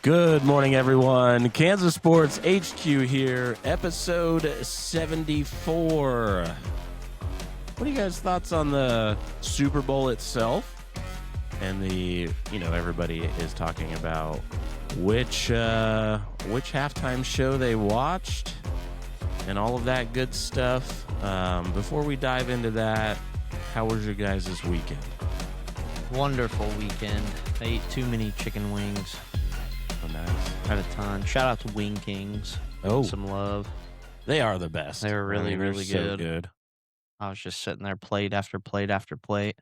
Good morning, everyone. Kansas Sports HQ here, episode 74. What are you guys' thoughts on the Super Bowl itself? And everybody is talking about which halftime show they watched and all of that good stuff. Before we dive into that, how was your guys' this weekend? Wonderful weekend. I ate too many chicken wings. Oh, nice. Had a ton. Shout out to Wing Kings. Oh, Some love. they are the best. They were really, they're really so good. good. I was just sitting there plate after plate after plate.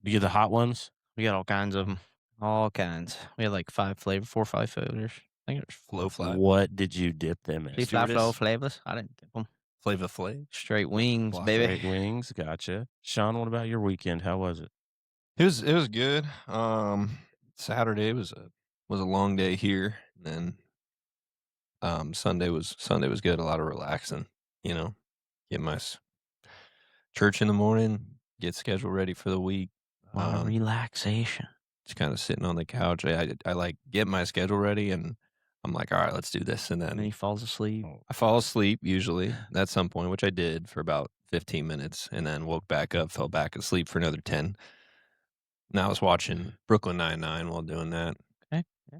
Do you get the hot ones? We got all kinds of them. All kinds. We had like 4 or 5 flavors. I think it was Flow Fly. What did you dip them in? 5 flavors. I didn't dip them. Flavor Flav. Straight wings, Block baby. Straight wings, gotcha. Sean, what about your weekend? How was it? It was good. Saturday was a long day here. And then Sunday was good. A lot of relaxing, get my church in the morning, get schedule ready for the week. A lot of relaxation. Just kind of sitting on the couch. I like get my schedule ready and I'm like, all right, let's do this. And And then he falls asleep. I fall asleep usually at some point, which I did for about 15 minutes, and then woke back up, fell back asleep for another 10. Now I was watching Brooklyn Nine-Nine while doing that. Okay. Yeah.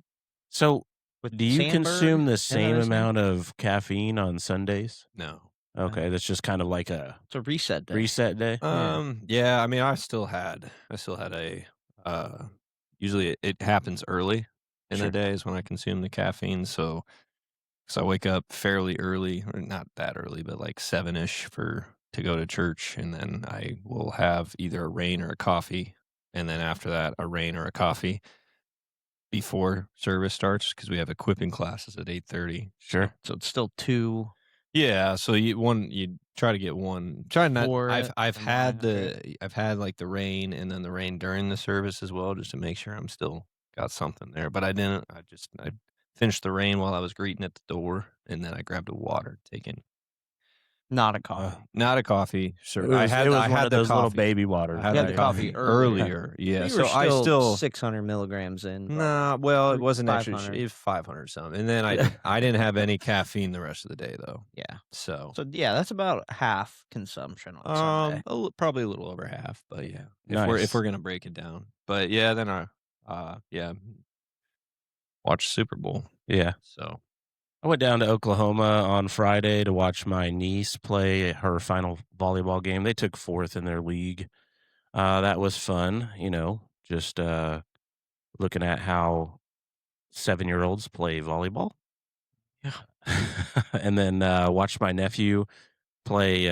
So, With do you Sandberg consume the and same others? amount of caffeine on Sundays? No. Okay, that's just kind of like a It's a reset day. reset day. Yeah, I mean, I still had a, usually it happens early in Sure. the days when I consume the caffeine. So I wake up fairly early, or not that early, but like 7-ish to go to church. And then I will have either a rain or a coffee. And then after that, a rain or a coffee before service starts, because we have equipping classes at 8:30. Sure. So it's still 2. Yeah, so you try to get one. Try not. For I've it, I've and had then I've had like the rain and then the rain during the service as well, just to make sure I'm still got something there. But I didn't. I finished the rain while I was greeting at the door, and then I grabbed a water, taking Not a coffee. not a coffee. Sure, I had one had of the those little coffee. baby waters. I had You had the the coffee coffee earlier. earlier. Yeah, You so were I still 600 milligrams in. but nah. Well, it wasn't extra. 500. It was 500 something, and then I didn't have any caffeine the rest of the day though. Yeah. So So yeah, that's about half consumption on Sunday. probably a little over half, but yeah, Nice. if we're gonna break it down, but yeah, then watch Super Bowl. Yeah. So I went down to Oklahoma on Friday to watch my niece play her final volleyball game. They took 4th in their league. That was fun, just looking at how 7-year-olds play volleyball. Yeah. And then watched my nephew play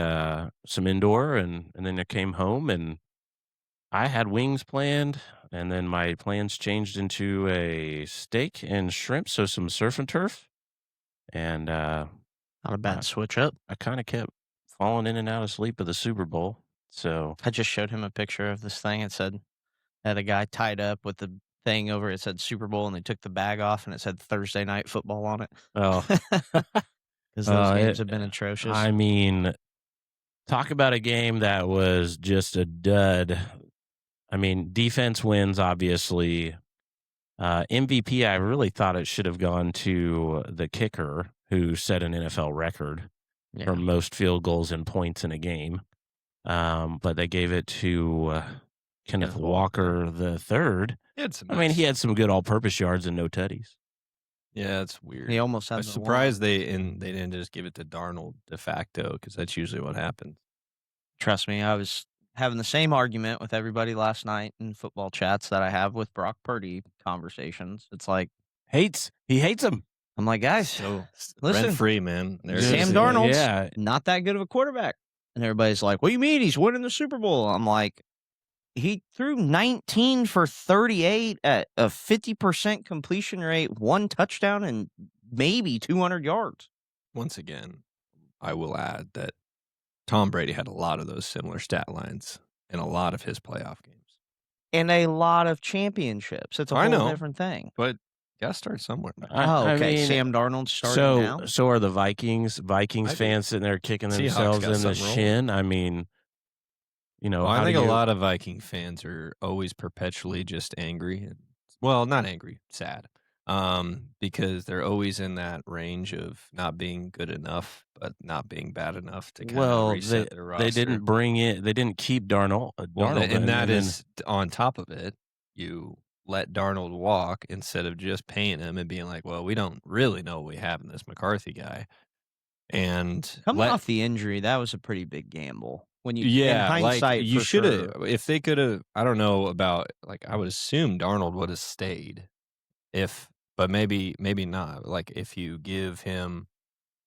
some indoor, and then I came home and I had wings planned, and then my plans changed into a steak and shrimp, so some surf and turf. And Not a bad switch up. I kind of kept falling in and out of sleep at the Super Bowl. So I just showed him a picture of this thing. It had a guy tied up with the thing over. It said Super Bowl, and they took the bag off, and it said Thursday Night Football on it. oh, Because those games it- have been atrocious. I mean, talk about a game that was just a dud. I mean, defense wins, obviously. MVP, I really thought it should have gone to the kicker, who set an NFL record Yeah. for most field goals and points in a game. But they gave it to Kenneth Walker the third. I mean, he had some good all-purpose yards and no tutties. yeah, it's weird. He almost had I was the surprised they didn't just give it to Darnold de facto, because that's usually what happens. Trust me, I was having the same argument with everybody last night in football chats that I have with Brock Purdy conversations. It's like, He hates him. I'm like, guys, So listen, rent free, man. There's Sam Darnold's Yeah. not that good of a quarterback. And everybody's like, what do you mean he's winning the Super Bowl? I'm like, he threw 19 for 38 at a 50% completion rate, 1 touchdown, and maybe 200 yards. Once again, I will add that Tom Brady had a lot of those similar stat lines in a lot of his playoff games. And a lot of championships. It's a I whole know. different thing. But gotta start somewhere. I Okay. mean, Sam Darnold starting now. So are the Vikings. Vikings I do. fans sitting there kicking Seahawks themselves got in the something rolling. shin. I mean, Well, how I think do a you- lot of Viking fans are always perpetually just angry. And Well, not angry, sad. Because they're always in that range of not being good enough, but not being bad enough to kind of Well, reset their roster. they didn't bring it. They didn't keep Darnold. Well, Darnold, and that then- is on top of it. You let Darnold walk instead of just paying him and being like, well, we don't really know what we have in this McCarthy guy. And Coming off the injury, that was a pretty big gamble. When you, yeah, in hindsight, like you for should have. sure. If they could have, I don't know about. Like I would assume Darnold would have stayed, but maybe not. Like if you give him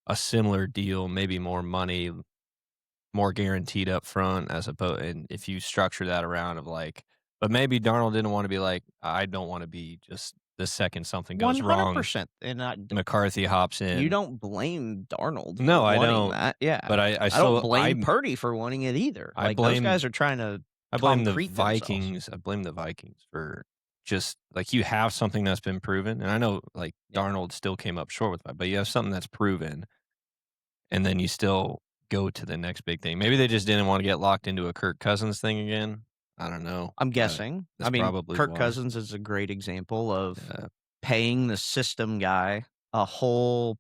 a similar deal, maybe more money, more guaranteed up front, as opposed, and if you structure that around of like, but maybe Darnold didn't want to be like, I don't want to be just the second something goes wrong, 100%. And McCarthy hops in. you don't blame Darnold. No, for I wanting don't. That. Yeah, But I don't blame Purdy for wanting it either. I Like those blame- guys are trying to. I blame the concrete themselves. Vikings. I blame the Vikings for just like you have something that's been proven, and I know like Darnold still came up short with that, but you have something that's proven, and then you still go to the next big thing. Maybe they just didn't want to get locked into a Kirk Cousins thing again. I don't know. I'm guessing. that's I mean, probably Kirk why. Cousins is a great example of Yeah. paying the system guy a whole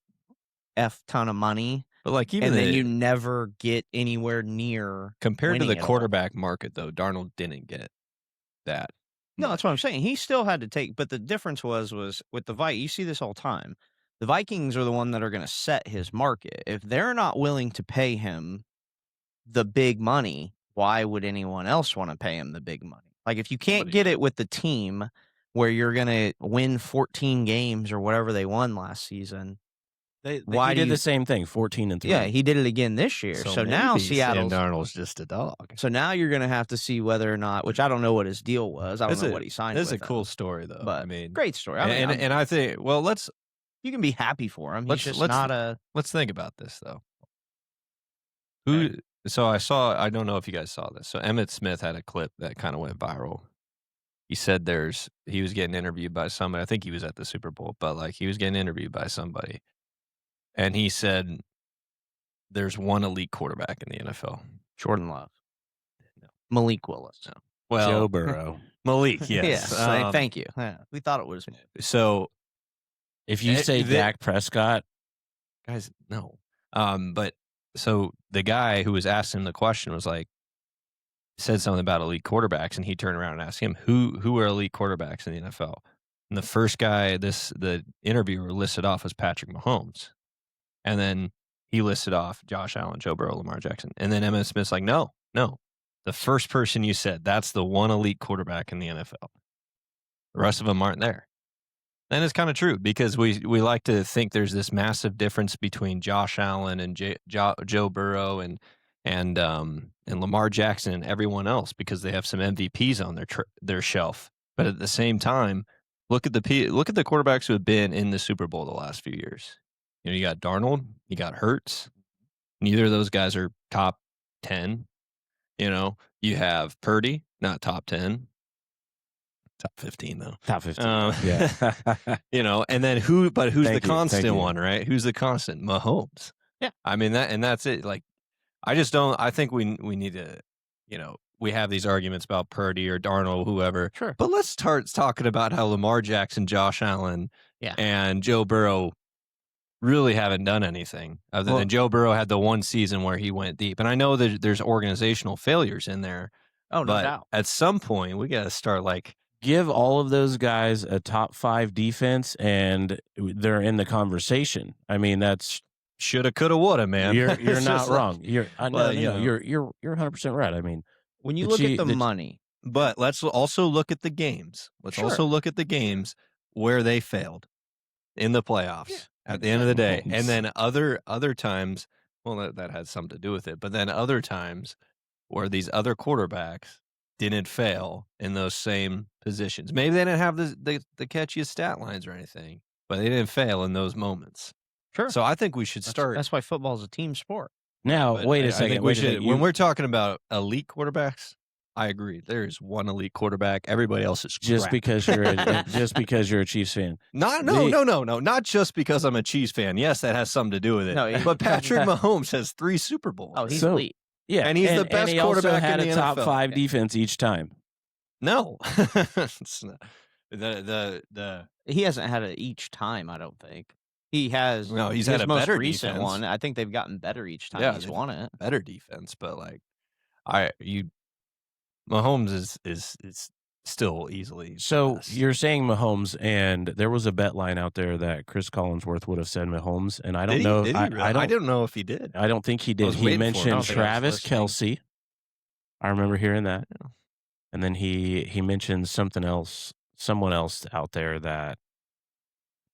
ton of money, But like even and then the- you never get anywhere near. compared to winning the it all. quarterback market, though, Darnold didn't get that. No, that's what I'm saying. He still had to take, but the difference was with the Vikings. You see this all the time. The Vikings are the one that are going to set his market. If they're not willing to pay him the big money, why would anyone else want to pay him the big money? Like if you can't get it with the team where you're going to win 14 games or whatever they won last season. Why he do did you- the same thing, 14-3. Yeah, he did it again this year. So now maybe Sam Seattle's. Darnold's just a dog. So now you're going to have to see whether or not, which I don't know what his deal was. I don't know what he signed. This is a with them. cool story, though. But I mean, great story. I mean, and I think let's you can be happy for him. He's Let's- just let's- not a. Let's think about this though. Who? So I don't know if you guys saw this. So Emmitt Smith had a clip that kind of went viral. He said he was getting interviewed by somebody. I think he was at the Super Bowl, but like he was getting interviewed by somebody, and he said, "There's one elite quarterback in the NFL." Jordan Love. No. Malik Willis. No. Well, Joe Burrow. Malik, yes. Thank you. Yeah, we thought it was. So If you say Dak Prescott, guys, no. But so the guy who was asking the question was like, said something about elite quarterbacks, and he turned around and asked him, who are elite quarterbacks in the NFL? And the first guy the interviewer listed off was Patrick Mahomes. And then he listed off Josh Allen, Joe Burrow, Lamar Jackson. And then Emmitt Smith's like, no. The first person you said, that's the one elite quarterback in the NFL. The rest of them aren't there. And it's kind of true because we like to think there's this massive difference between Josh Allen and Joe Burrow and Lamar Jackson and everyone else because they have some MVPs on their shelf. But at the same time, look at the quarterbacks who have been in the Super Bowl the last few years. You know, you got Darnold, you got Hurts. Neither of those guys are top 10. You know, you have Purdy, not top 10. Top 15 though. top 15. Yeah. You know, and then who's Thank the you, constant thank you. one, right? Who's the constant? Mahomes. Yeah. I mean that's it. Like I think we need to, you know, we have these arguments about Purdy or Darnold, whoever. Sure. But let's start talking about how Lamar Jackson, Josh Allen, Yeah. and Joe Burrow really haven't done anything other than Joe Burrow had the one season where he went deep. And I know that there's organizational failures in there, Oh, no but doubt. at some point we got to start like, Give all of those guys a top 5 defense, and they're in the conversation. I mean, that's shoulda, coulda, woulda, man. you're It's not just like- wrong. You're Well, you know. you're 100% right. I mean, When you the look Chief- at the the- money, But let's also look at the games. Let's Sure. also look at the games where they failed in the playoffs at the end of the day. Mahomes. And then other times, well, that has something to do with it. But then other times where these other quarterbacks didn't fail in those same positions. Maybe they didn't have the catchiest stat lines or anything, but they didn't fail in those moments. Sure. So I think we should start. That's why football is a team sport. now but wait I a second. think Wait we a should, second. when we're talking about elite quarterbacks, I agree. There's one elite quarterback. Everybody else is just crap. because you're a Chiefs fan. No, not just because I'm a Chiefs fan. Yes, that has something to do with it. No, but Patrick Mahomes has 3 Super Bowls. Oh, he's So- elite. Yeah, And he's the best he also quarterback had in the a top NFL. 5 Yeah. defense each time. No, it's not. He hasn't had it each time, I don't think. He has. No, he's his had a most better recent defense. one. I think they've gotten better each time Yeah, he's they've won it. better defense, but like Mahomes is still easily the So best. you're saying Mahomes, and there was a bet line out there that Chris Collinsworth would have said Mahomes, and I don't know. Did he really? I don't know if he did. I don't think he did. was He waiting for him. I mentioned don't think I was Travis listening. Kelsey. I remember hearing that, Yeah. and then he mentioned something else, someone else out there that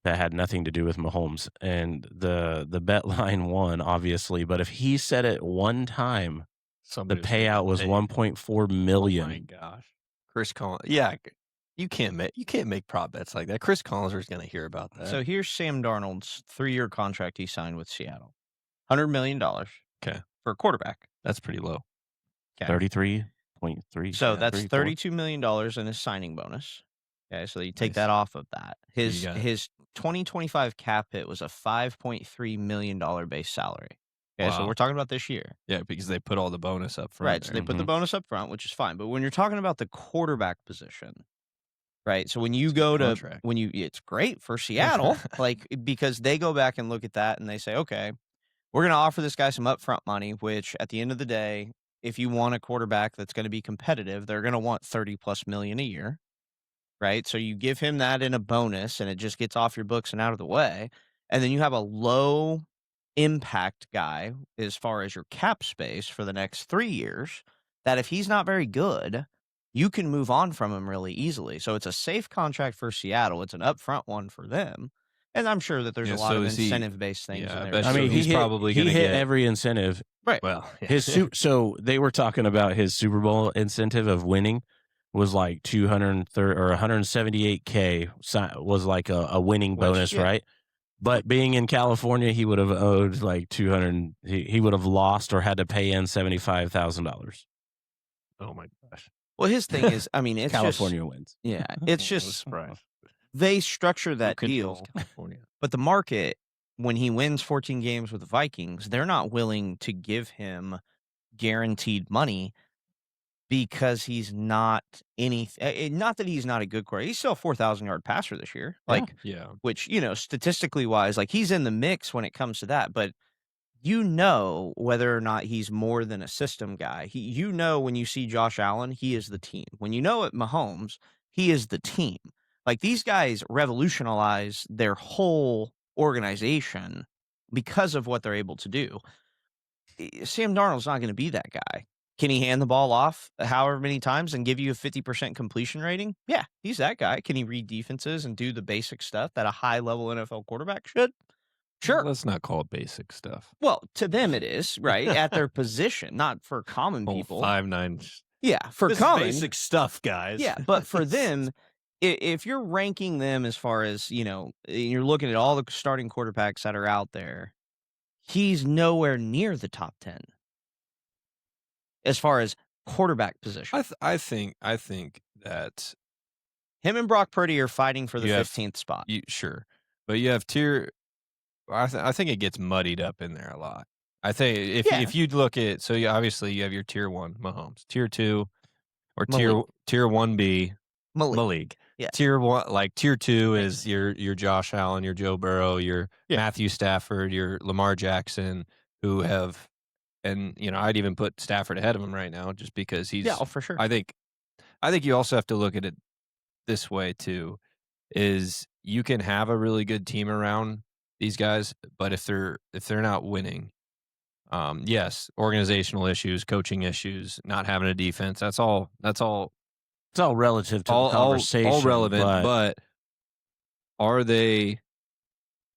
had nothing to do with Mahomes, and the bet line won, obviously. But if he said it one time, the Somebody was gonna payout was pay. 1.4 Oh my million. gosh, Chris Collins. Yeah, you can't make prop bets like that. Chris Collins is going to hear about that. So here's Sam Darnold's 3-year contract he signed with Seattle. $100 million. Okay. For a quarterback. That's pretty low. 33.3. So that's 34. $32 million in his signing bonus. Okay, so you take Nice. that off of that. His got- his 2025 cap hit was a $5.3 million base salary. Okay, so Wow. we're talking about this year. Yeah, because they put all the bonus up front. Right, so they put the bonus up front, which is fine. But when you're talking about the quarterback position, right? So when you go to contract. it's great for Seattle, like because they go back and look at that and they say, okay, we're going to offer this guy some upfront money, which at the end of the day, if you want a quarterback that's going to be competitive, they're going to want 30 plus million a year, right? So you give him that in a bonus and it just gets off your books and out of the way. And then you have a low impact guy as far as your cap space for the next 3 years that if he's not very good, you can move on from him really easily. So it's a safe contract for Seattle. It's an upfront one for them. And I'm sure that there's Yeah, a lot so of is he- incentive-based things yeah, I in bet there. I So mean, he's he probably hit gonna get- every incentive. Right. Well, So they were talking about his Super Bowl incentive of winning was like 230 or 178K was like a winning Which, bonus, yeah. right? But being in California, he would have owed like 200. He would have lost or had to pay in $75,000. oh my gosh, Well, his thing is, I mean, it's California wins. Just, yeah, it's I was just surprised. they structure that Who controls deal, California. but the market, when he wins 14 games with the Vikings, they're not willing to give him guaranteed money because he's not anything. Not that he's not a good quarterback. He's still a 4,000-yard passer this year. Yeah. Like, Yeah, which, statistically wise, like he's in the mix when it comes to that. But whether or not he's more than a system guy. When you see Josh Allen, he is the team. When at Mahomes, he is the team. Like these guys revolutionize their whole organization because of what they're able to do. Sam Darnold's not going to be that guy. Can he hand the ball off however many times and give you a 50% completion rating? Yeah, he's that guy. Can he read defenses and do the basic stuff that a high-level NFL quarterback should? Sure. Let's not call it basic stuff. Well, to them it is, right? At their position, not for common people. 5'9". Yeah, for This is common. basic stuff, guys. Yeah, but for them, if you're ranking them as far as, you're looking at all the starting quarterbacks that are out there, he's nowhere near the top 10 as far as quarterback position. I think that Him and Brock Purdy are fighting for the You have- 15th spot. sure, but you have tier. I think it gets muddied up in there a lot. I think if you look at obviously you have your tier 1 Mahomes, tier 2 or tier 1B Malik. Yeah. Tier 1, like tier 2 is your Josh Allen, your Joe Burrow, your Matthew Stafford, your Lamar Jackson, who have, and I'd even put Stafford ahead of him right now just because he's. Yeah, for sure. I think you also have to look at it this way too, is you can have a really good team around these guys, but if they're not winning, yes, organizational issues, coaching issues, not having a defense, that's all. It's all relative to the conversation. All relevant, but are they,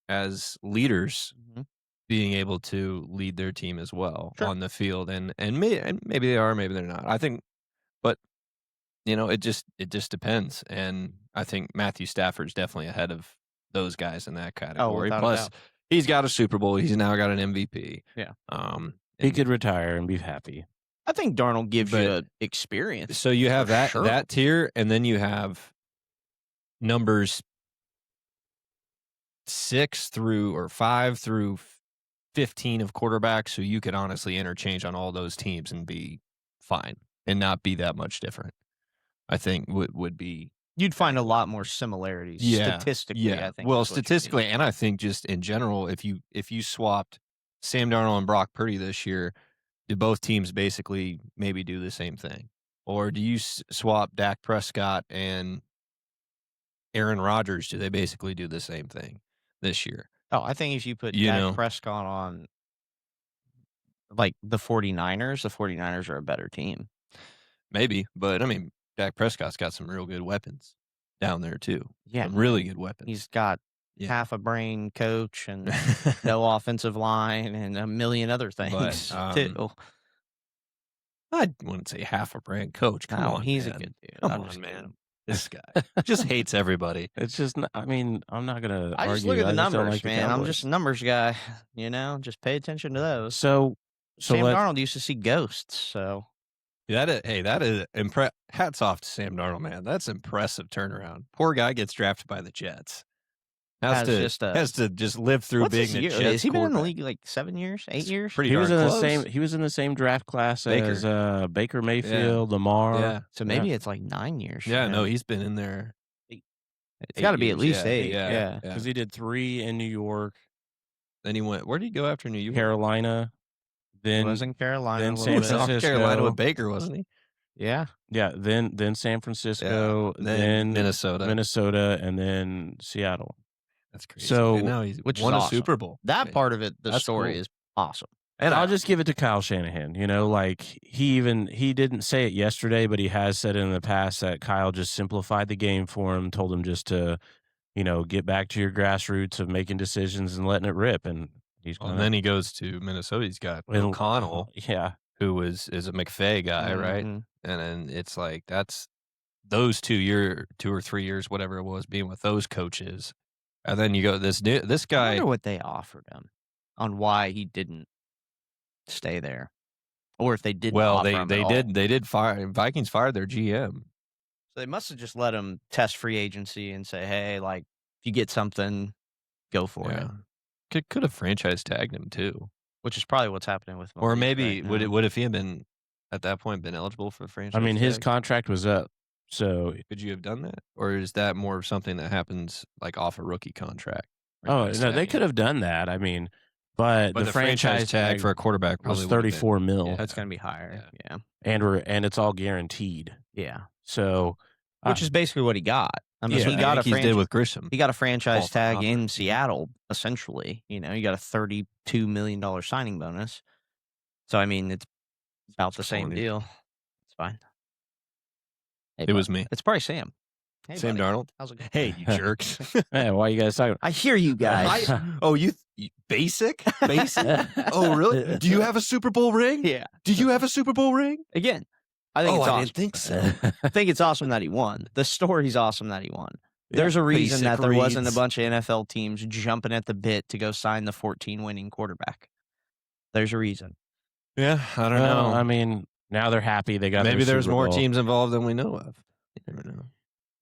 as leaders, Mhm. being able to lead their team as well Sure. on the field? And maybe they are, maybe they're not. I think, but it just depends. And I think Matthew Stafford's definitely ahead of those guys in that category. without a Plus, doubt. he's got a Super Bowl. He's now got an MVP. Yeah. He could retire and be happy. I think Darnold gives you But- experience. So you have For sure. that tier, and then you have numbers 5 through 15 of quarterbacks who you could honestly interchange on all those teams and be fine and not be that much different. I think would be You'd find a lot more similarities statistically. I think. Well, is what you mean. statistically, and I think just in general, if you swapped Sam Darnold and Brock Purdy this year, do both teams basically maybe do the same thing, or do you swap Dak Prescott and Aaron Rodgers? Do they basically do the same thing this year? Oh, I think if you put You Dak know. Prescott on like the 49ers are a better team. Maybe, but I mean, Dak Prescott's got some real good weapons down there too. Yeah, Some really good weapons. he's got Yeah. half a brain coach and no offensive line and a million other things too. I wouldn't say half a brand coach. Come No, on, he's man. a good dude. Come I'm on, just man. kidding. This guy just hates everybody. It's just, I mean, I'm not going to I argue. just look at the I just don't numbers, like the man. I'm Cowboys. just a numbers guy. Just pay attention to those. So Sam let's, Darnold used to see ghosts, so That is hats off to Sam Darnold, man. That's impressive turnaround. Poor guy gets drafted by the Jets. Has to just live through what's being his the year? Jets. Has he been in the quarterback. league like 7 years, 8 years? Pretty he was in darn the close. same. He was in the same draft class Baker. as Baker Mayfield, Lamar. Yeah. So maybe it's like 9 years. Yeah, from no, now. he's been in there. It's got to be at least 8. Yeah. Yeah. because he did 3 in New York, Then he went. Where did he go after New York? Carolina, then was in Carolina. then a He San little was bit. in Francisco. Carolina with Baker, wasn't he? Yeah. yeah, then San Francisco, then Minnesota. and then Seattle. That's crazy. So- And now he's which is won a awesome. Super Bowl. That Right. part of it, the That's story cool. is awesome. And I'll just give it to Kyle Shanahan. Like he didn't say it yesterday, but he has said it in the past that Kyle just simplified the game for him, told him just to, get back to your grassroots of making decisions and letting it rip. And he's Well, going. and then he goes to Minnesota. He's got O'Connell, Yeah, who is a McVay guy, right? Mhm. And then it's like that's those 2 or 3 years, whatever it was, being with those coaches, and then you go this I guy. wonder what they offered him on why he didn't stay there, or if they didn't. Well, offer they him they at all. did fire Vikings fired their GM. So they must have just let him test free agency and say, "Hey, like if you get something, go for it." Could have franchise tagged him too, Which is probably what's happening with. or Malik maybe right now. would if he had been at that point been eligible for franchise? I mean his tag? contract was up, so Could you have done that, or is that more of something that happens like off a rookie contract? oh no, they could have done that. I mean, but the franchise tag for a quarterback was probably would've been- 34 mil, Yeah. That's going to be higher. Yeah. and it's all guaranteed. Yeah. So Which is basically what he got. I mean, Yeah, he got a Yankees did with Grisham. he got a franchise Off the tag in conference. Seattle, essentially. You got a $32 million signing bonus. So I mean, it's about the same corny. deal. It's fine. Hey, It was bud. me, It's probably Sam. Hey, Sam buddy. Darnold. How's it going? Hey, you jerks! hey, why you guys talking? I hear you guys. you basic? Oh, really? Do you have a Super Bowl ring? Yeah. Do you have a Super Bowl ring? Again, I think it's awesome. think so. I think it's awesome that he won. The story's awesome that he won. There's a reason basic that there wasn't a reads. bunch of NFL teams jumping at the bit to go sign the 14 winning quarterback. There's a reason. Yeah, I don't Well, know. I mean, now they're happy they got. Maybe their there's Super more Bowl. teams involved than we know of. You never know.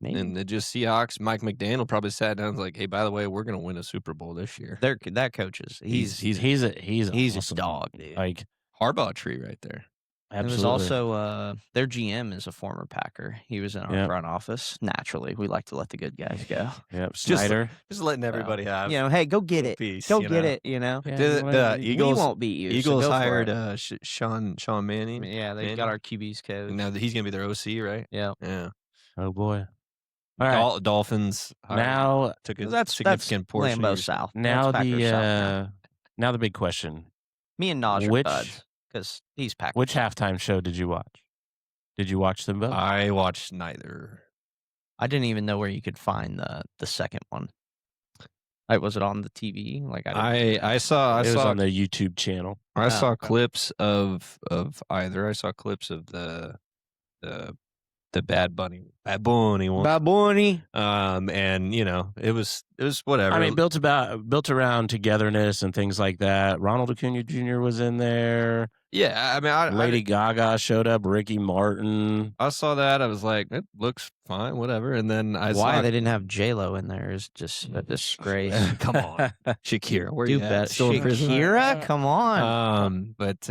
Maybe. And it just Seahawks, Mike McDaniel probably sat down and was like, "Hey, by the way, we're going to win a Super Bowl this year." That coach is He's a awesome. Dog, dude. Like Harbaugh tree right there. It was also their GM is a former Packer. He was in our Yep. front office. Naturally, we like to let the good guys go. Yep, Snyder. Just letting everybody have. Hey, go get it. piece, Go you get know. it. Yeah, The well, Eagles we won't beat you. so Eagles go for hired it. Sean Manning. Yeah, they Manning. got our QB's coach. And now he's going to be their OC, right? Yeah. Yeah. Oh boy. All right. Dolphins hired- Now, took a That's significant portion. Lambeau of your- South. now That's Packers South now. now the big question: Me and Naj are which- buds because he's Packers. which halftime show did you watch? Did you watch them both? I watched neither. I didn't even know where you could find the second one. Was it on the TV? Like I saw it was on the YouTube channel. I Oh, saw okay. clips of either. I saw clips of the Bad Bunny one. Baboni. And it was whatever. I mean, built around togetherness and things like that. Ronald Acuna Jr. was in there. yeah. I mean, Lady Gaga showed up. Ricky Martin. I saw that. I was like, it looks fine, whatever. And then I Why saw they didn't have J-Lo in there is just a disgrace. Come on, Shakira, where Do you at? better. Still in prison? Shakira, come on. But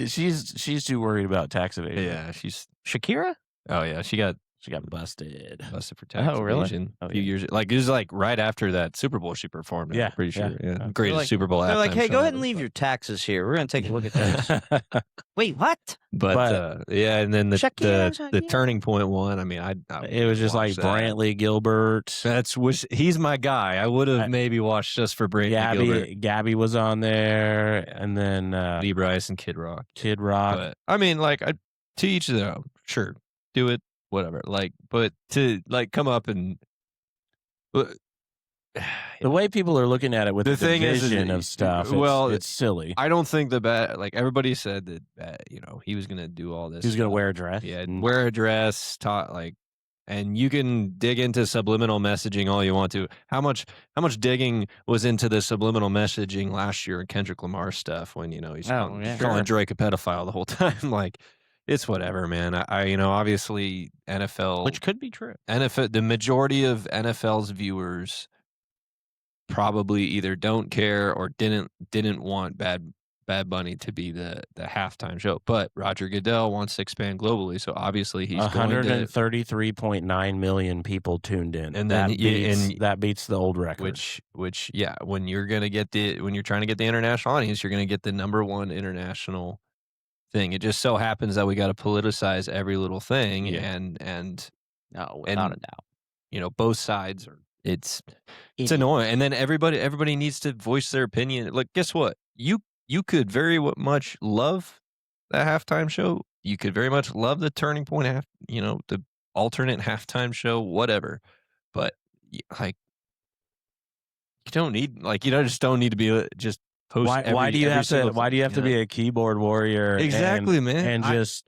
she's too worried about tax evasion. yeah, she's. Shakira? Oh yeah, she got She got busted. Busted for tax Oh, really? evasion Oh, a few yeah. years. Like it was like right after that Super Bowl she performed. Yeah, I'm pretty sure. yeah. Yeah, They're greatest like- Super Bowl. They're like, halftime hey, show go ahead ever, and leave but- your taxes here. We're gonna take a look at this. Wait, what? But yeah, and then Shakira, the Shakira. Turning Point one. I mean, I It was just like watched that. Brantley Gilbert. He's my guy. I would I- have maybe watched just for Brantley Gilbert, Gabby was on there, and then Lee Bryce, and Kid Rock. Kid Rock. But I mean, like, to each their own. Sure, do it, whatever. Like, but to like come up and The way people are looking at it with The the thing is division of stuff, it's silly. I don't think like everybody said that he was gonna do all this. He was going to stuff. wear a dress. Yeah, and wear a dress, and you can dig into subliminal messaging all you want to. How much digging was into the subliminal messaging last year in Kendrick Lamar stuff when he's Oh, yeah. calling Sure. Drake a pedophile the whole time? Like, it's whatever, man. I obviously NFL, Which could be true. the majority of NFL's viewers probably either don't care or didn't want Bad Bunny to be the halftime show. But Roger Goodell wants to expand globally, so obviously he's going to 133.9 million people tuned in, And then that beats the old record. which yeah, when you're trying to get the international audience, you're going to get the number one international thing. It just so happens that we got to politicize every little thing, Yeah. and No, without a doubt. both sides are. It's annoying, and then everybody needs to voice their opinion. Like, guess what? You could very much love that halftime show. You could very much love the Turning Point the alternate halftime show, whatever. But like, you don't need just don't need to be just post. Why do you have to be a keyboard warrior? Exactly, man. And just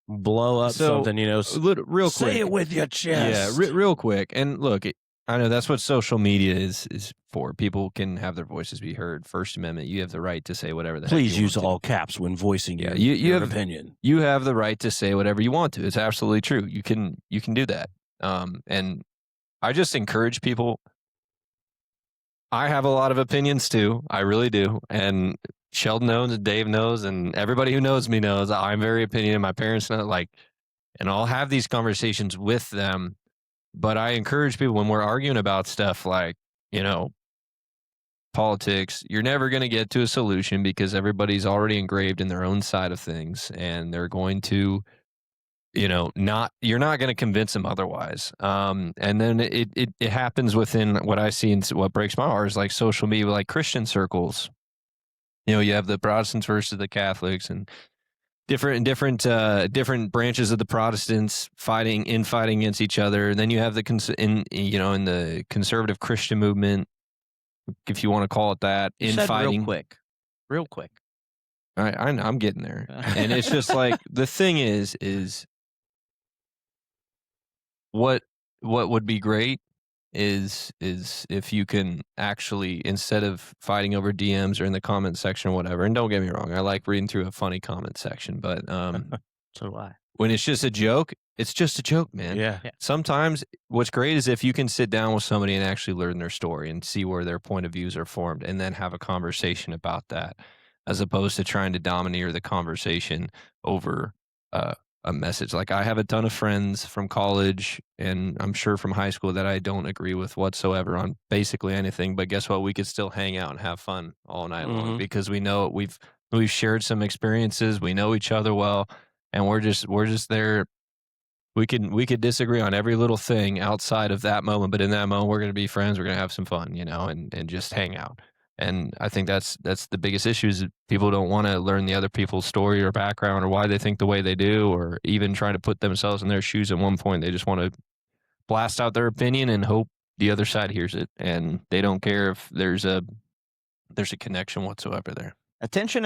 blow up something? Real quick. Say it with your chest. Yeah, real quick. And look, I know that's what social media is for. People can have their voices be heard. First Amendment, you have the right to say whatever the heck Please you use want to. all caps when voicing Yeah, your you have opinion. You have the right to say whatever you want to. It's absolutely true. You can do that. And I just encourage people. I have a lot of opinions too. I really do. And Sheldon knows, and Dave knows, and everybody who knows me knows I'm very opinionated. My parents know, and I'll have these conversations with them. But I encourage people when we're arguing about stuff like, politics, you're never going to get to a solution because everybody's already engraved in their own side of things, and they're going to, you're not going to convince them otherwise. And then it happens within what I see, and what breaks my heart is like social media, like Christian circles. You have the Protestants versus the Catholics, and different branches of the Protestants fighting against each other. And then you have in the conservative Christian movement, if you want to call it that, fighting. Real quick. I'm getting there, and it's just like the thing is what would be great is if you can actually, instead of fighting over DMs or in the comment section or whatever, and don't get me wrong, I like reading through a funny comment section, but So do I. when it's just a joke, it's just a joke, man. Yeah. Sometimes what's great is if you can sit down with somebody and actually learn their story and see where their point of views are formed, and then have a conversation about that, as opposed to trying to domineer the conversation over a message. Like, I have a ton of friends from college, and I'm sure from high school, that I don't agree with whatsoever on basically anything. But guess what? We could still hang out and have fun all night long, Mhm. because we know we've shared some experiences. We know each other well, and we're just there. We could disagree on every little thing outside of that moment, but in that moment, we're going to be friends. We're going to have some fun, and just hang out. And I think that's the biggest issue, is that people don't want to learn the other people's story or background or why they think the way they do, or even try to put themselves in their shoes at one point. They just want to blast out their opinion and hope the other side hears it, and they don't care if there's a connection whatsoever there. Attention.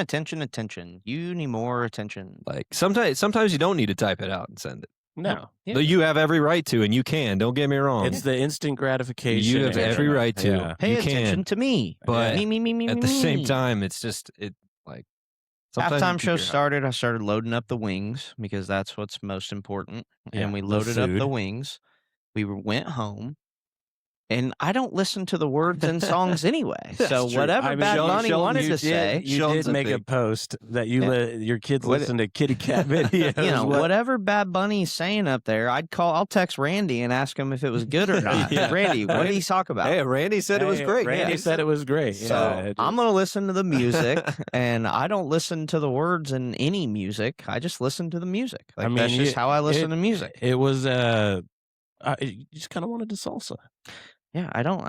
You need more attention. Like, sometimes you don't need to type it out and send it. No. Though you have every right to, and you can. Don't get me wrong. It's the instant gratification. You have every era. right to. Yeah. Pay You attention can. to me. But me. At the same time, it's just sometimes you Halftime keep show your- started. I started loading up the wings because that's what's most important. Yeah, And we the loaded up food. the wings. We went home. And I don't listen to the words in songs anyway. So true. whatever I mean, Bad Bunny wanted you to say, you Sheldon's did a make a big- post that you Yeah. let your kids What- listen to Kitty Cat videos. you know, whatever Bad Bunny's saying up there, I'll text Randy and ask him if it was good or not. Yeah. Randy, what did he talk about? Hey, Randy said it was Hey, great. Randy Yeah. said it was great. So Yeah, I'm gonna listen to the music, and I don't listen to the words in any music. I just listen to the music. Like I mean, that's just how I listen to music. It was you just kind of wanted to salsa. Yeah, I don't.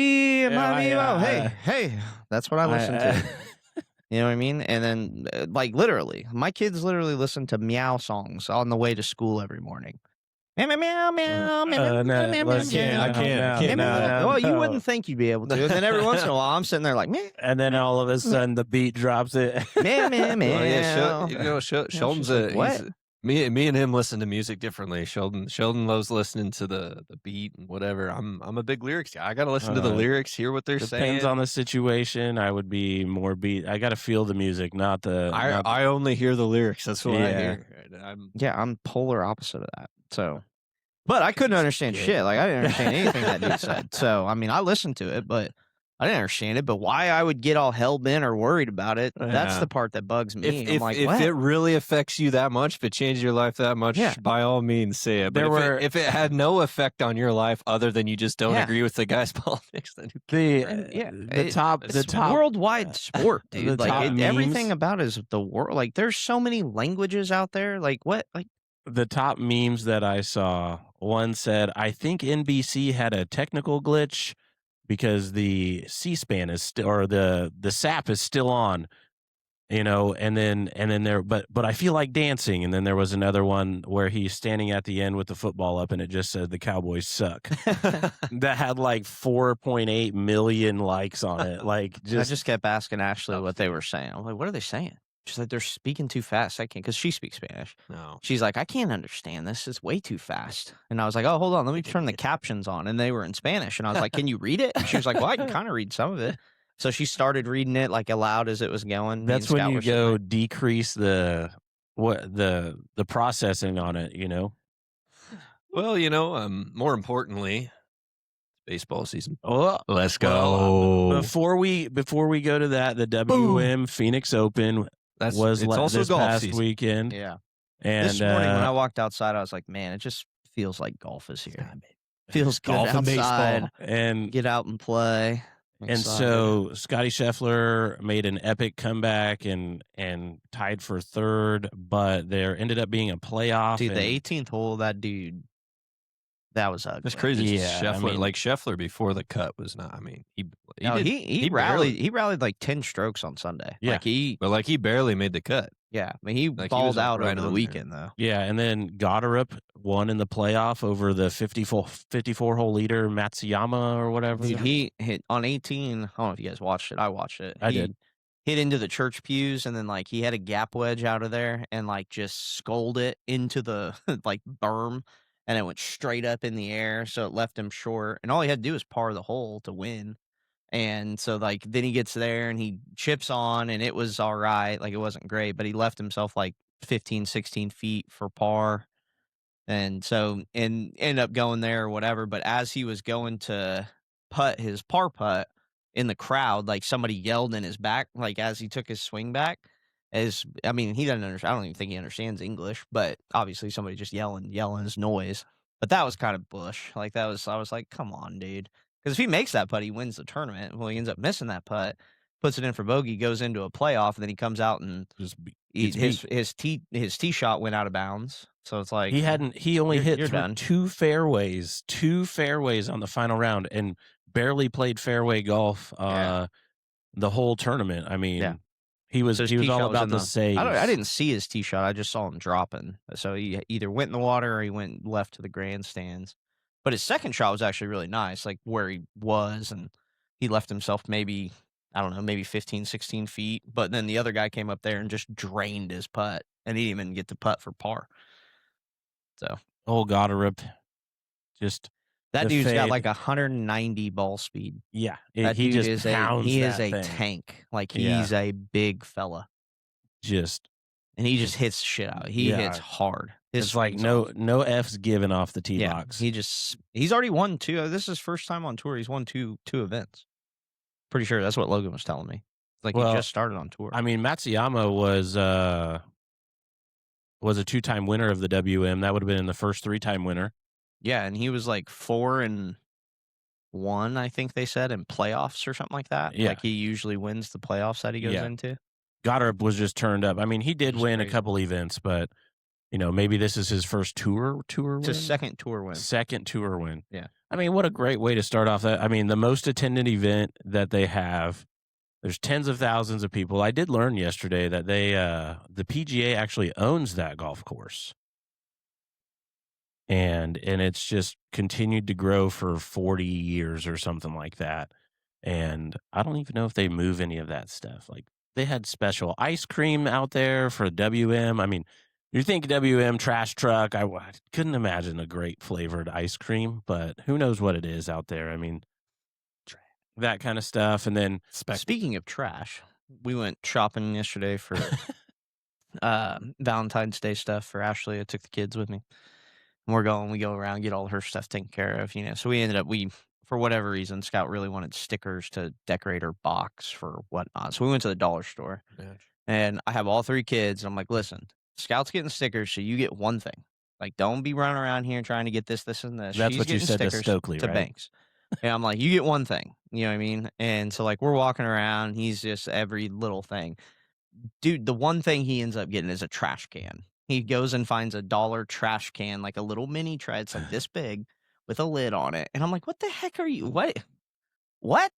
Hey, hey, that's what I listen to. You know what I mean? And then, like, literally, my kids literally listen to meow songs on the way to school every morning. Meow, meow, meow, meow, meow, no, meow, let's- meow, yeah, meow, I can't. meow, meow, meow. no, Well, you no. wouldn't think you'd be able to. And then every once in a while, I'm sitting there like, meh, And then all of a sudden the beat drops it. meh, meh, meh. Well, yeah, Sheldon's she's like, what? me and him listen to music differently. Sheldon loves listening to the beat and whatever. I'm a big lyrics guy. I got to listen to the lyrics, hear what they're Depends saying. on the situation. I would be more beat. I got to feel the music, not the. not the- I only hear the lyrics. That's what I Yeah. hear. Yeah, I'm polar opposite of that. So, but I couldn't understand shit. Like I didn't understand anything that dude said. So, I mean, I listened to it, but I didn't understand it. But why I would get all hell bent or worried about it, that's Yeah. the part that bugs me. I'm If like, what? it really affects you that much, if it changed your life that much, Yeah. by all means say it. But There if it had no effect on your life other than you just don't Yeah. agree with the guy's politics, then the top It's top worldwide sport, the dude. Like top everything memes- about it is the world. Like there's so many languages out there. Like what? Like the top memes that I saw, one said, I think NBC had a technical glitch because the C-SPAN is still, or the SAP is still on, you know, and then there, but I feel like dancing. And then there was another one where he's standing at the end with the football up and it just said the Cowboys suck. That had like 4.8 million likes on it. Like I just kept asking Ashley what they were saying. I'm like, what are they saying? She's like, they're speaking too fast. I can't, because she speaks Spanish. no. She's like, I can't understand this. It's way too fast. And I was like, oh, hold on. Let me turn the captions on. And they were in Spanish. And I was like, can you read it? And she was like, well, I can kind of read some of it. So she started reading it like aloud as it was going. Me that's and when Scout you were sitting go there. decrease the processing on it, you know. Well, you know, more importantly, baseball season. Oh, Let's well, go. before we go to that, the WM Phoenix Open It's was also this golf past season. weekend, Yeah. and This morning when I walked outside, I was like, man, it just feels like golf is here. Feels good Golf and outside. baseball. and Get out and play. so Scotty Scheffler made an epic comeback and tied for third, but there ended up being a playoff. Dude, the and- 18th hole, that dude, that was ugly. That's crazy. Yeah, I Scheffler, mean- like Scheffler before the cut was not. I mean, he He barely- rallied like 10 strokes on Sunday. Yeah. Like he barely made the cut. Yeah, I mean, he Like, he balled was out right over the on there. weekend, though. Yeah, and then Goddard won in the playoff over the 54 hole leader Matsuyama or whatever. Dude, he hit on 18. I don't know if you guys watched it. I watched it. I He did. Hit into the church pews, and then like he had a gap wedge out of there, and like just sculled it into the like berm, and it went straight up in the air, so it left him short. And all he had to do was par the hole to win. And so like then he gets there and he chips on, and it was all right. Like it wasn't great, but he left himself like 15, 16 feet for par. And so and ended up going there or whatever. But as he was going to putt his par putt in the crowd, like somebody yelled in his back, like as he took his swing back. I mean, he doesn't understand. I don't even think he understands English, but obviously somebody just yelling his noise. But that was kind of bush. Like I was like, come on, dude. Because if he makes that putt, he wins the tournament. Well, he ends up missing that putt, puts it in for bogey, goes into a playoff, and then he comes out and his tee shot went out of bounds. So it's like he only hit you're through done. two fairways on the final round and barely played fairway golf Yeah. the whole tournament. I mean, Yeah. he was So his all tee shot was about in the save. I didn't see his tee shot. I just saw him dropping. So he either went in the water or he went left to the grandstands. But his second shot was actually really nice, like where he was, and he left himself maybe, I don't know, maybe 15, 16 feet. But then the other guy came up there and just drained his putt, and he didn't even get to putt for par. So Oh, Goddard, just that The dude's got fade. like 190 ball speed. yeah, That he dude just is pounds he is that a thing. tank. Like Yeah. he's a big fella. Just And he just hits shit out. He Yeah. hits hard. It's like no F's given off the tee Yeah, box. he's already won 2. This is his first time on tour. He's won two events. Pretty sure that's what Logan was telling me. Like he just started on tour. I mean, Matsuyama was a 2-time winner of the WM. That would have been the first 3-time winner. Yeah, and he was like 4-1, I think they said, in playoffs or something like that. Yeah. Like he usually wins the playoffs that he goes into. Goddard was just turned up. I mean, he did win a couple events, but maybe this is his first tour win. It's his second tour win. Second tour win. Yeah. I mean, what a great way to start off that. I mean, the most attended event that they have. There's tens of thousands of people. I did learn yesterday that the PGA actually owns that golf course. And it's just continued to grow for 40 years or something like that. And I don't even know if they move any of that stuff. Like they had special ice cream out there for WM. I mean, you think WM trash truck, I couldn't imagine a great flavored ice cream, but who knows what it is out there. I mean, that kind of stuff. And then speaking of trash, we went shopping yesterday for Valentine's Day stuff for Ashley. I took the kids with me. And we go around, get all her stuff taken care of, So we ended up, for whatever reason, Scout really wanted stickers to decorate her box for whatnot. So we went to the dollar store. And I have all 3 kids. And I'm like, listen, Scout's getting stickers, so you get one thing. Like, don't be running around here trying to get this, and this. That's what you said to Stokely, to right? Banks. And I'm like, you get one thing. You know what I mean? And so, like, we're walking around. He's just every little thing. Dude, the one thing he ends up getting is a trash can. He goes and finds a $1 trash can, like a little mini trash. It's like this big with a lid on it. And I'm like, what the heck are you? What?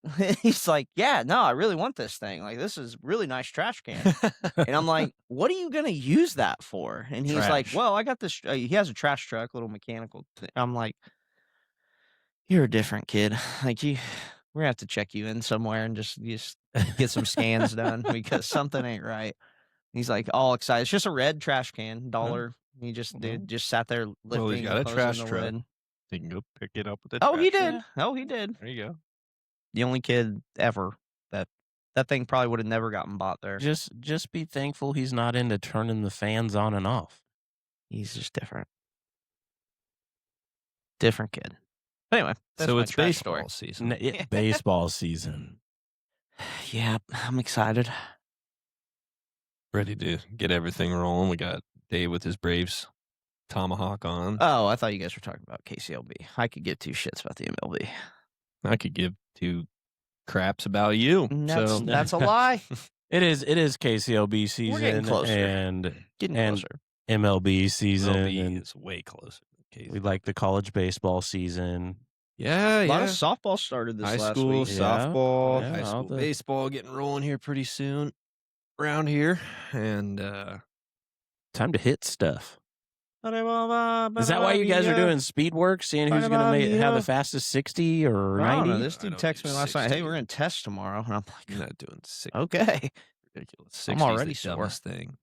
He's like, yeah, no, I really want this thing. Like, this is really nice trash can. And I'm like, what are you going to use that for? And he's like, well, I got this. He has a trash truck, little mechanical thing. I'm like, you're a different kid. Like, we're going to have to check you in somewhere and just get some scans done because something ain't right. He's like all excited. It's just a red trash can, $1. He just sat there lifting. Well, he's got a trash truck. Lid. He can go pick it up with the Oh, trash he did. truck. Oh, he did. There you go. The only kid ever that thing probably would have never gotten bought there. Just be thankful he's not into turning the fans on and off. He's just different. Different kid. Anyway, so it's baseball season. Baseball season. Yeah, I'm excited. Ready to get everything rolling. We got Dave with his Braves tomahawk on. Oh, I thought you guys were talking about KCLB. I could give 2 shits about the MLB. I could give 2 craps about you. That's a lie. It is KCLB season. We're getting closer. And closer. MLB season. MLB is way closer than KCLB. We like the college baseball season. Yeah, a lot of softball started this last school week. softball, Yeah, high school baseball getting rolling here pretty soon around here. And time to hit stuff. Is that why you guys are doing speed work? Seeing who's going to have the fastest 60 or 90? This dude texted me last night. Hey, we're going to test tomorrow. And I'm like, you're not doing 60. Okay. Ridiculous. 60's I'm already the dumbest thing.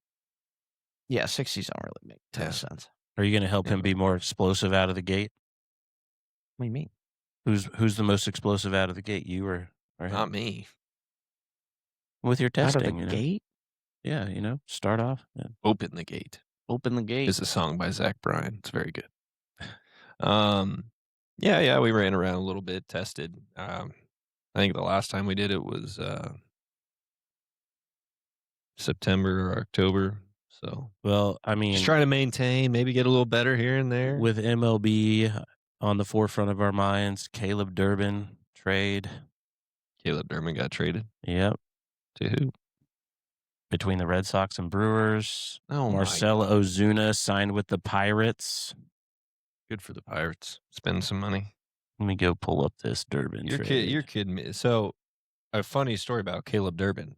Yeah, 60s don't really make a ton of sense. Are you going to help him be more explosive out of the gate? What do you mean? Who's the most explosive out of the gate? You or him? Not me. With your testing, out of the gate? Yeah, start off. Yeah. Open the gate. Open the gate. It's a song by Zach Bryan. It's very good. Yeah, we ran around a little bit, tested. I think the last time we did it was September or October. So, well, I mean, just trying to maintain, maybe get a little better here and there. With MLB on the forefront of our minds, Caleb Durbin trade. Caleb Durbin got traded. Yep. To who? Between the Red Sox and Brewers. Oh, Marcell Ozuna signed with the Pirates. Good for the Pirates. Spend some money. Let me go pull up this Durbin trade. You're kidding me. So, a funny story about Caleb Durbin.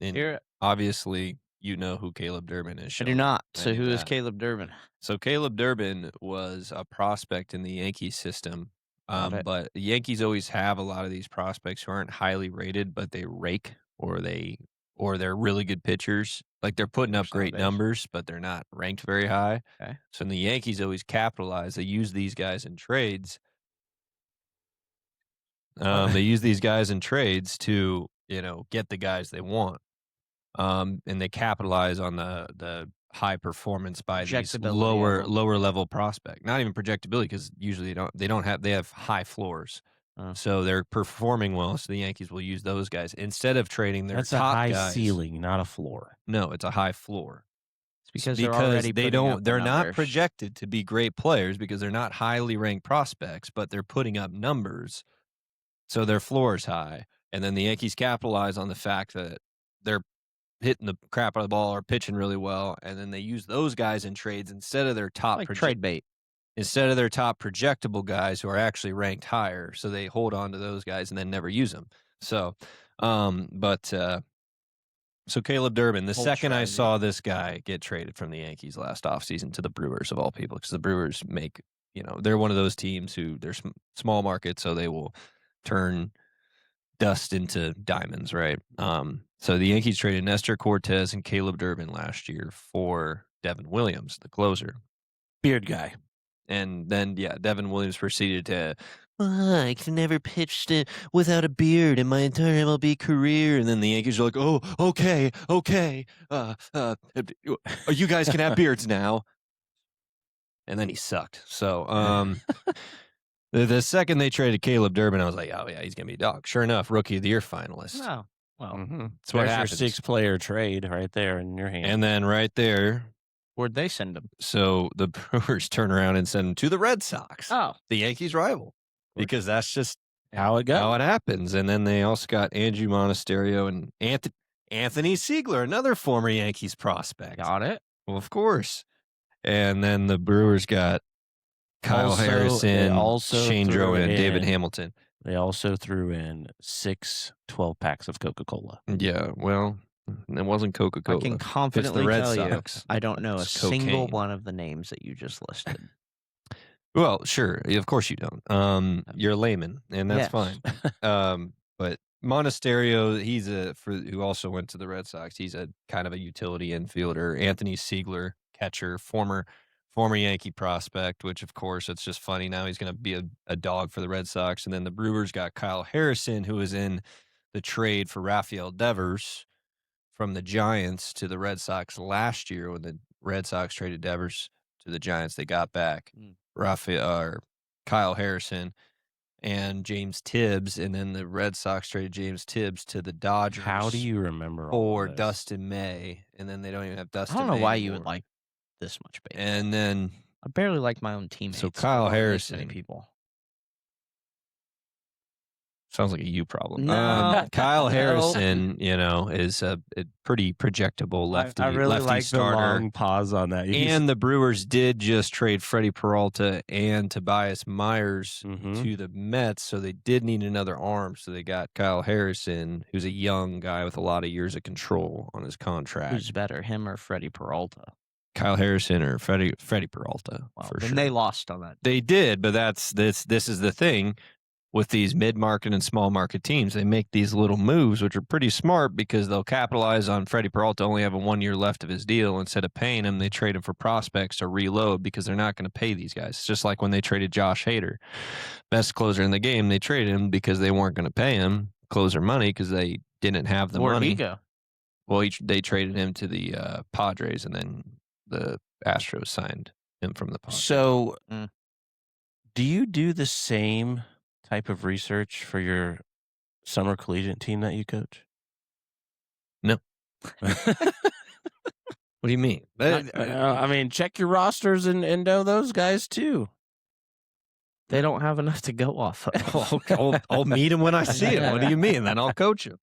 And obviously, you know who Caleb Durbin is. I do not. So who is Caleb Durbin? So Caleb Durbin was a prospect in the Yankees system. But the Yankees always have a lot of these prospects who aren't highly rated, but they rake or they're really good pitchers. Like they're putting up great numbers, but they're not ranked very high. Okay. So the Yankees always capitalize. They use these guys in trades. They use these guys in trades to, get the guys they want. And they capitalize on the high performance by these Projectability of lower level prospect. Not even projectability, because usually they have high floors. So they're performing well. So the Yankees will use those guys instead of trading their That's top a high guys. ceiling, not a floor. No, it's a high floor. It's because they're not projected to be great players because they're not highly ranked prospects, but they're putting up numbers. So their floor is high. And then the Yankees capitalize on the fact that they're hitting the crap out of the ball or pitching really well. And then they use those guys in trades instead of their top trade bait. Instead of their top projectable guys who are actually ranked higher. So they hold on to those guys and then never use them. So, so Caleb Durbin, the second I saw this guy get traded from the Yankees last offseason to the Brewers of all people, because the Brewers make, they're one of those teams who they're small market, so they will turn dust into diamonds, right? So the Yankees traded Nestor Cortez and Caleb Durbin last year for Devin Williams, the closer. Beard guy. And then, Devin Williams proceeded to, I can never pitch without a beard in my entire MLB career. And then the Yankees are like, oh, okay. You guys can have beards now. And then he sucked. So the second they traded Caleb Durbin, I was like, oh, yeah, he's going to be a dog. Sure enough, Rookie of the Year finalist. Oh, well, That's what There's happens. your 6-player trade right there in your hand. And then right there, where'd they send him? so the Brewers turn around and send him to the Red Sox, Oh, the Yankees' rival, because that's just how it goes. how it happens. And then they also got Andrew Monasterio and Anthony Siegler, another former Yankees prospect. got it. Well, of course. And then the Brewers got Kyle Harrison, Shane Drowan, and David Hamilton. They also threw in 6 12-packs of Coca-Cola. Yeah, well, it wasn't Coca-Cola. I can confidently Red tell Sox. you, I don't know a It's single cocaine. one of the names that you just listed. Well, sure. Of course you don't. You're a layman, and that's Yes. fine. But Monasterio, who also went to the Red Sox. He's a kind of a utility infielder. Anthony Siegler, catcher, former Yankee prospect, which of course it's just funny. Now he's going to be a dog for the Red Sox. And then the Brewers got Kyle Harrison, who was in the trade for Rafael Devers from the Giants to the Red Sox last year. When the Red Sox traded Devers to the Giants, they got back Kyle Harrison and James Tibbs, and then the Red Sox traded James Tibbs to the Dodgers. How do you remember all for this? Dustin May, and then they don't even have I Dustin. don't know May why you anymore. would like this much baseball. And then I barely like my own teammates. So Kyle I don't like this many Harrison. people. sounds like a you problem. No. Kyle No. Harrison, is a pretty projectable lefty. I really lefty like starter. the long pause on that. And the Brewers did just trade Freddie Peralta and Tobias Myers Mhm. to the Mets, so they did need another arm. So they got Kyle Harrison, who's a young guy with a lot of years of control on his contract. Who's better, him or Freddie Peralta? Kyle Harrison or Freddie Peralta, Well, for then sure. they lost on that. They did, but this is the thing with these mid-market and small market teams. They make these little moves, which are pretty smart because they'll capitalize on Freddie Peralta only having 1 year left of his deal. Instead of paying him, they trade him for prospects to reload because they're not going to pay these guys. It's just like when they traded Josh Hader, best closer in the game. They traded him because they weren't going to pay him closer money because they didn't have the Where'd money. he go? Well, they traded him to the Padres, and then the Astros signed him from the Padres. So, Mm. do you do the same type of research for your summer collegiate team that you coach? No. What do you mean? I mean, check your rosters and know those guys too. They don't have enough to go off of. I'll meet him when I see him. What do you mean? Then I'll coach him.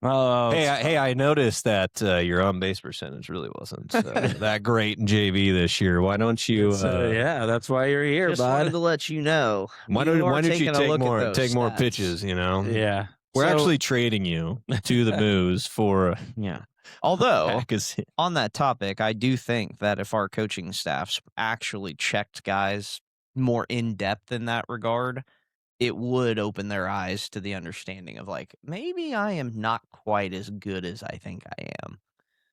Oh, Hey, I noticed that your on base percentage really wasn't that great in JV this year. Why don't you? yeah, that's why you're here, Just wanted bud. to let you know. Why You don't are you taking a take look at more those stats. pitches? Yeah, We're So- actually trading you to the Moose for Yeah. Although, because on that topic, I do think that if our coaching staffs actually checked guys more in depth in that regard, it would open their eyes to the understanding of like, maybe I am not quite as good as I think I am.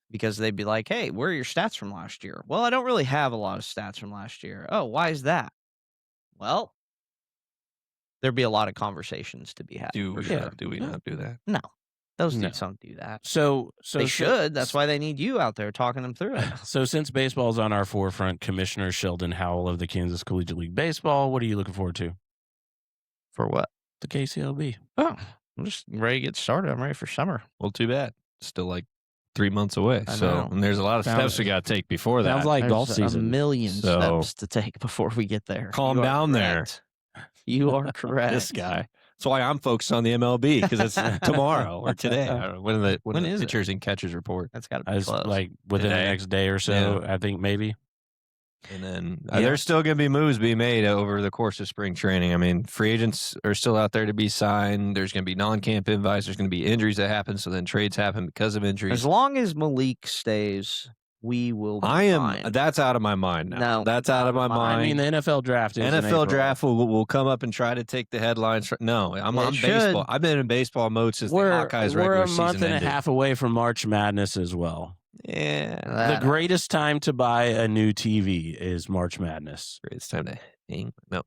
Because they'd be like, hey, where are your stats from last year? Well, I don't really have a lot of stats from last year. Oh, why is that? Well, there'd be a lot of conversations to be had. do for we sure. not do that? No, Those No. dudes don't do that. So They should. That's why they need you out there talking them through it. So since baseball's on our forefront, Commissioner Sheldon Howell of the Kansas Collegiate League Baseball, what are you looking forward to? For what? The KCLB. Oh, I'm just ready to get started. I'm ready for summer. Well, too bad. Still like 3 months away. I So know. and there's a lot of Sounds- steps we got to take before that. Sounds like golf There's season. a million So- steps to take before we get there. Calm You are down there. correct. You are correct. This guy. That's why I'm focused on the MLB because it's tomorrow or today. I don't know, when When the is it? pitchers and catchers report. That's got to be As close. like within the Today. next day or so, I think maybe. And then Yeah. there's still going to be moves being made over the course of spring training. I mean, free agents are still out there to be signed. There's going to be non-camp invites. There's going to be injuries that happen. So then trades happen because of injuries. as long as Malik stays, we will be fine. That's out of my mind now. No, That's out of my I mind. I mean, the NFL draft is in NFL April. draft will come up and try to take the headlines. No, I'm It on should. baseball. I've been in baseball mode since We're, the Hawkeyes we're regular a month season and ended. a half away from March Madness as well. Yeah, That- The greatest time to buy a new TV is March Madness. it's time to hang. No,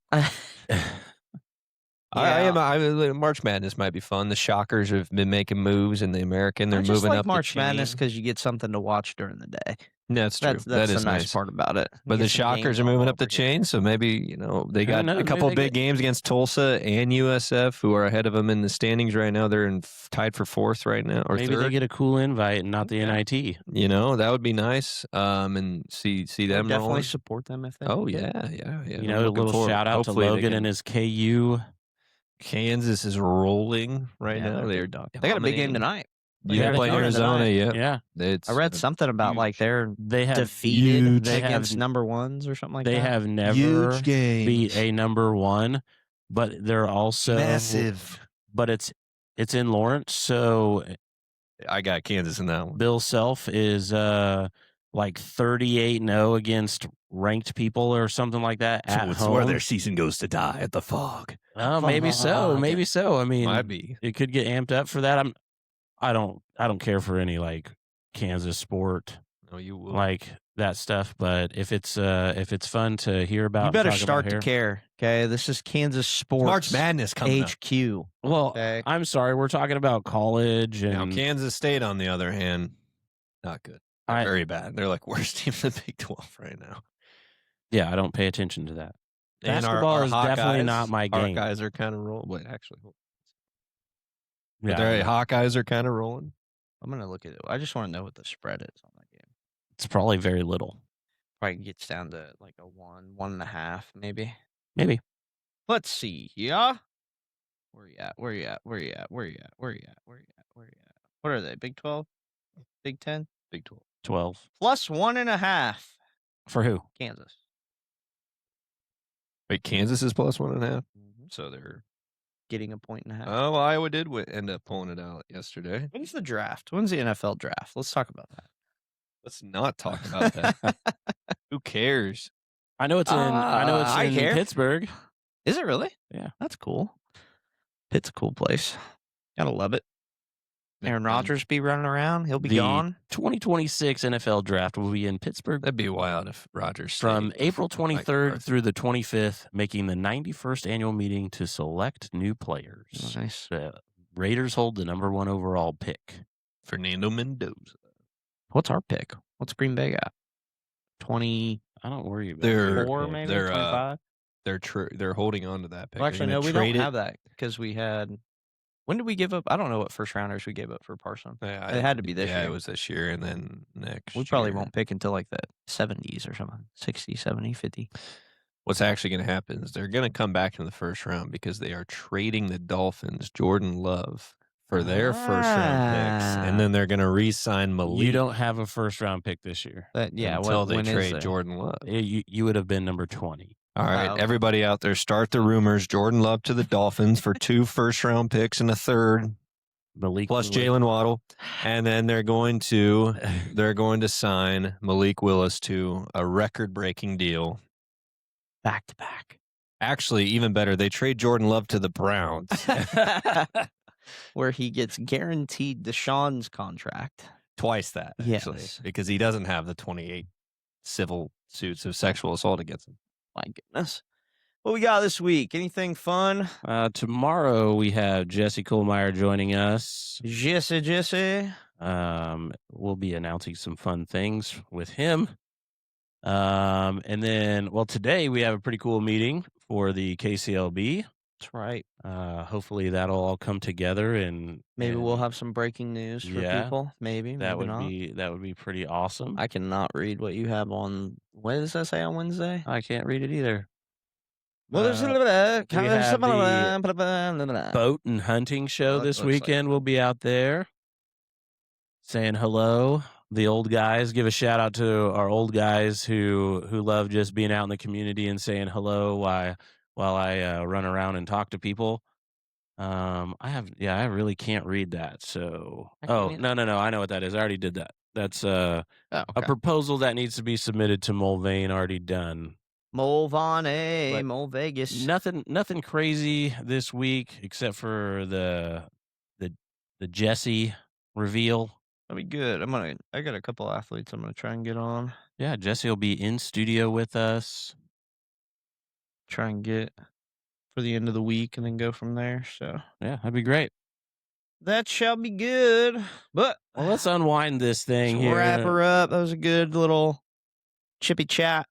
Yeah. March Madness might be fun. The Shockers have been making moves in the American. They're I just moving like up March the Madness chain. because you get something to watch during the day. That's true. That's that the is nice part about it. You But the get some Shockers games are moving all up the over chain, so maybe they got know. a couple Maybe they big games against Tulsa and USF, who are ahead of them in the standings right now. They're tied for fourth right now, or Maybe third. they get a cool invite and not the Yeah. NIT. That would be nice. And see I them definitely rolling. support them if they. Oh make it. yeah. You know, a little shout out to Logan and his KU. Kansas is rolling right Yeah, now. they're They got a big game tonight. You Yeah, got to play they're Arizona. Yeah, Yeah, It's, I read something about huge. like they're they have defeated huge- they against have number ones or something like they that. have never huge game. beat a number one, but they're also Massive. But it's in Lawrence, so I got Kansas in that one. Bill Self is like 38-0 against ranked people or something like that at home. season goes to die at the Fog. Oh, maybe so. Fuck. Maybe so. I mean, Might be. it could get amped up for that. I don't care for any like Kansas sport No, you will. like that stuff. But if it's fun to hear about, You and better talk start about to here- care. Okay, this is Kansas sports. March Madness coming up. HQ. Well, Okay. I'm sorry, we're talking about college and Now, Kansas State, on the other hand, not good. I- Very bad. They're like worst team in the Big 12 right now. yeah, I don't pay attention to that. And Basketball is definitely Hawkeyes- not my game. Hawkeyes are kind of rolling. Wait, actually, hold on. Yeah, But their Hawkeyes are kind of rolling. I'm gonna look at it. I just want to know what the spread is on that game. it's probably very little. Probably gets down to like a 1.5, maybe. Maybe. Let's see. Yeah. Where you at? Where you at? Where you at? Where you at? Where you at? Where you at? Where you at? What are they? Big 12? Big 10? Big 12. 12 Plus 1.5. for who? Kansas. Wait, Kansas is plus 1.5. Mm-hmm. So they're. Getting a 1.5. Oh, well, Iowa did end up pulling it out yesterday. When's the draft? When's the NFL draft? Let's talk about that. Let's not talk about that. Who cares? I know it's in. I know it's I in care. Pittsburgh. Is it really? Yeah. That's cool. Pitt's a cool place. Gotta love it. Aaron Rodgers be running around. He'll be The gone. 2026 NFL draft will be in Pittsburgh That'd be wild if Rodgers from stayed April for Mike 23rd McCarthy. through the 25th, making the 91st annual meeting to select new players. Nice. The Raiders hold the number 1 overall pick. Fernando Mendoza. What's our pick? What's Green Bay got? 20. I don't worry about They're- it. 4 maybe? they're, 25? They're holding on to that pick. Well, They're actually, no, gonna we trade don't it. have that because we had. When did we give up? I don't know what first rounders we gave up for Parson. Yeah, It had to be this yeah, year. it was this year and then next We probably year. won't pick until like the 70s or something. 60, 70, 50. What's actually going to happen is they're going to come back in the first round because they are trading the Dolphins Jordan Love for their first round picks, and then they're going to re-sign Malik You don't have a first round pick this year. Yeah, until they when is trade there? Jordan Love. You would have been number 20. All right, Wow. everybody out there, start the rumors. Jordan Love to the Dolphins for 2 first-round picks and a third, Malik plus Willis. Jalen Waddle, and then they're going to sign Malik Willis to a record-breaking deal. Back to back. Actually, even better, they trade Jordan Love to the Browns. Where he gets guaranteed Deshaun's contract. Twice that, actually, Yes. because he doesn't have the 28 civil suits of sexual assault against him. My goodness. What we got this week? Anything fun? Tomorrow we have Jesse Kohlmeyer joining us. Jesse. We'll be announcing some fun things with him. And then, well, today we have a pretty cool meeting for the KCLB. That's right. Hopefully that'll all come together and Maybe we'll have some breaking news for people. Maybe that would not. be pretty awesome. I cannot read what you have on. What does that say on Wednesday? I can't read it either. Well, there's we have the boat and hunting show this weekend. We'll be out there saying hello. The old guys, give a shout out to our old guys who love just being out in the community and saying hello while I run around and talk to people. I really can't read that. So, no, I know what that is. I already did that. That's a proposal that needs to be submitted to Mulvane. Already done. Mulvane, Mul Vegas. Nothing crazy this week except for the Jesse reveal. That'd be good. I got a couple athletes I'm gonna try and get on. Yeah, Jesse will be in studio with us. Try and get for the end of the week and then go from there. So yeah, that'd be great. That shall be good. But well, let's unwind this thing here. Wrap her up. That was a good little chippy chat.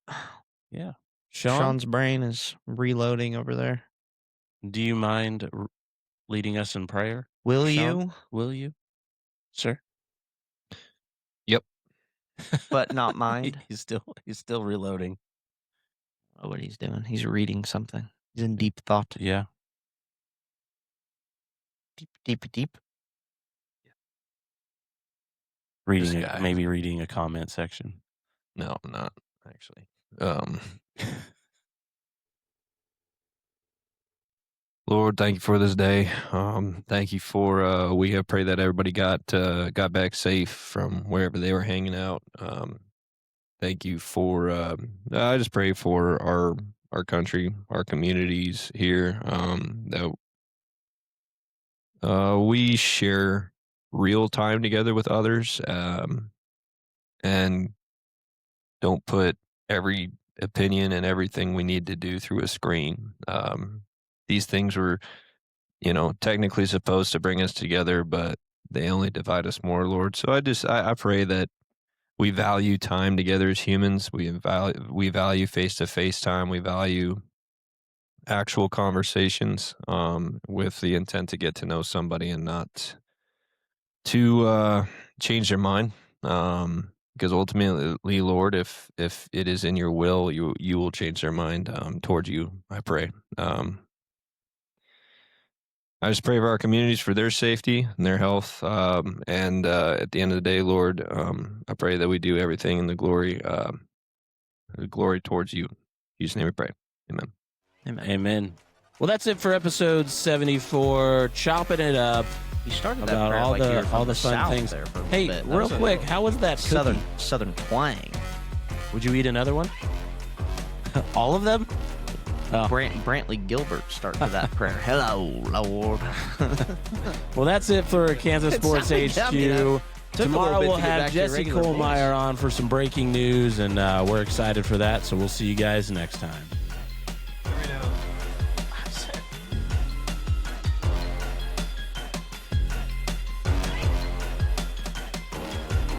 Yeah. Sean's brain is reloading over there. Do you mind leading us in prayer? Will Sean? you? Will you, sir? Yep. But not mind. He's still reloading. I don't know what he's doing. He's reading something. He's in deep thought. Yeah. Deep. Maybe reading a comment section. No, I'm not actually. Lord, thank you for this day. Thank you for we pray that everybody got back safe from wherever they were hanging out. Thank you for I just pray for our country, our communities here, that we share real time together with others, and don't put every opinion and everything we need to do through a screen. These things were, technically supposed to bring us together, but they only divide us more, Lord. So I pray that we value time together as humans. We value face-to-face time. We value actual conversations, with the intent to get to know somebody and not to change their mind. Because ultimately, Lord, if it is in your will, you will change their mind towards you, I pray. I just pray for our communities, for their safety and their health. And at the end of the day, Lord, I pray that we do everything in the glory towards you. In Jesus' name we pray. Amen. Amen. Well, that's it for episode 74. Chopping it up. You started about that all the fun things. There for a hey, bit. real quick, how was that cookie? Southern twang. Would you eat another one? All of them? Oh. Brantley Gilbert started that prayer. Hello, Lord. Well, that's it for Kansas Sports HQ. Tomorrow we'll have Jesse Kohlmeyer on for some breaking news, and we're excited for that. So we'll see you guys next time.